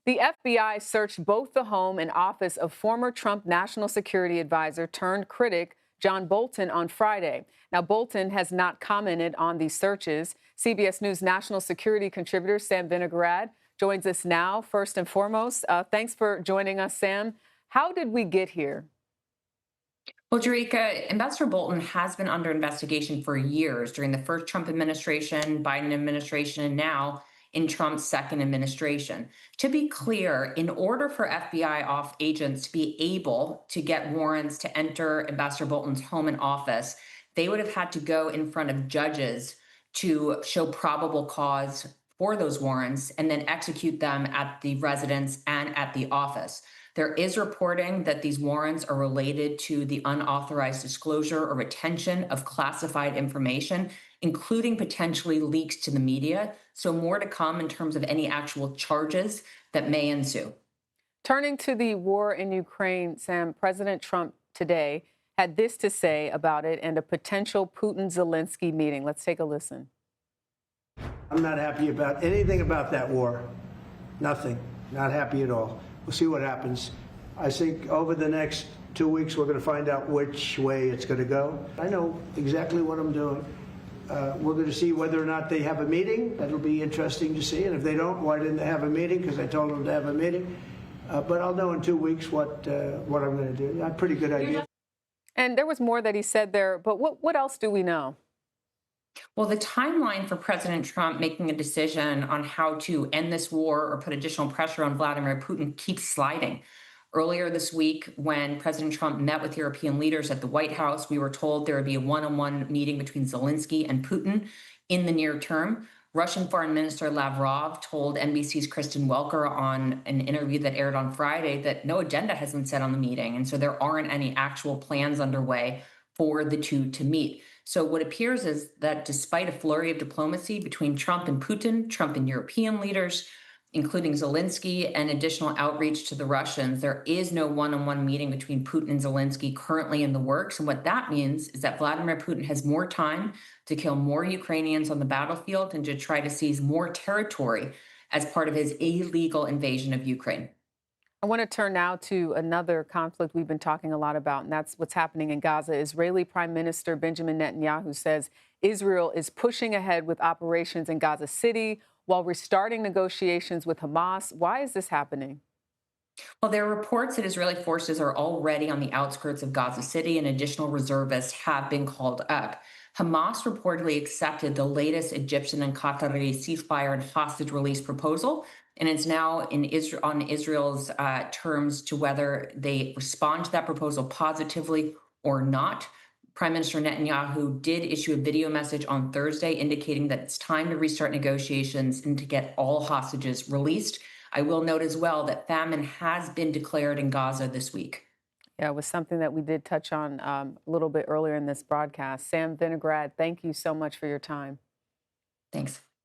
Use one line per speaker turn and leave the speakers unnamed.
The FBI searched both the home and office of former Trump National Security Advisor-turned-critic John Bolton on Friday. Now, Bolton has not commented on these searches. CBS News national security contributor Sam Vinograd joins us now. First and foremost, thanks for joining us, Sam. How did we get here?
Well, Jerika, Ambassador Bolton has been under investigation for years during the first Trump administration, Biden administration, and now in Trump's second administration. To be clear, in order for FBI off agents to be able to get warrants to enter Ambassador Bolton's home and office, they would have had to go in front of judges to show probable cause for those warrants and then execute them at the residence and at the office. There is reporting that these warrants are related to the unauthorized disclosure or retention of classified information, including potentially leaks to the media. So more to come in terms of any actual charges that may ensue.
Turning to the war in Ukraine, Sam, President Trump today had this to say about it and a potential Putin-Zelenskyy meeting. Let's take a listen.
I'm not happy about anything about that war. Nothing. Not happy at all. We'll see what happens. I think over the next 2 weeks, we're going to find out which way it's going to go. I know exactly what I'm doing. We're going to see whether or not they have a meeting. That'll be interesting to see. And if they don't, why didn't they have a meeting? Because I told them to have a meeting. But I'll know in 2 weeks what I'm going to do. A pretty good idea.
And there was more that he said there, but what else do we know?
Well, the timeline for President Trump making a decision on how to end this war or put additional pressure on Vladimir Putin keeps sliding. Earlier this week, when President Trump met with European leaders at the White House, we were told there would be a one-on-one meeting between Zelenskyy and Putin in the near term. Russian Foreign Minister Lavrov told NBC's Kristen Welker on an interview that aired on Friday that no agenda has been set on the meeting, and so there aren't any actual plans underway for the two to meet. So what appears is that despite a flurry of diplomacy between Trump and Putin, Trump and European leaders, including Zelenskyy, and additional outreach to the Russians, there is no one-on-one meeting between Putin and Zelenskyy currently in the works. And what that means is that Vladimir Putin has more time to kill more Ukrainians on the battlefield and to try to seize more territory as part of his illegal invasion of Ukraine.
I want to turn now to another conflict we've been talking a lot about, and that's what's happening in Gaza. Israeli Prime Minister Benjamin Netanyahu says Israel is pushing ahead with operations in Gaza City while restarting negotiations with Hamas. Why is this happening?
Well, there are reports that Israeli forces are already on the outskirts of Gaza City and additional reservists have been called up. Hamas reportedly accepted the latest Egyptian and Qatari ceasefire and hostage release proposal, and it's now on Israel's terms to whether they respond to that proposal positively or not. Prime Minister Netanyahu did issue a video message on Thursday indicating that it's time to restart negotiations and to get all hostages released. I will note as well that famine has been declared in Gaza this week.
Yeah, it was something that we did touch on a little bit earlier in this broadcast. Sam Vinograd, thank you so much for your time.
Thanks.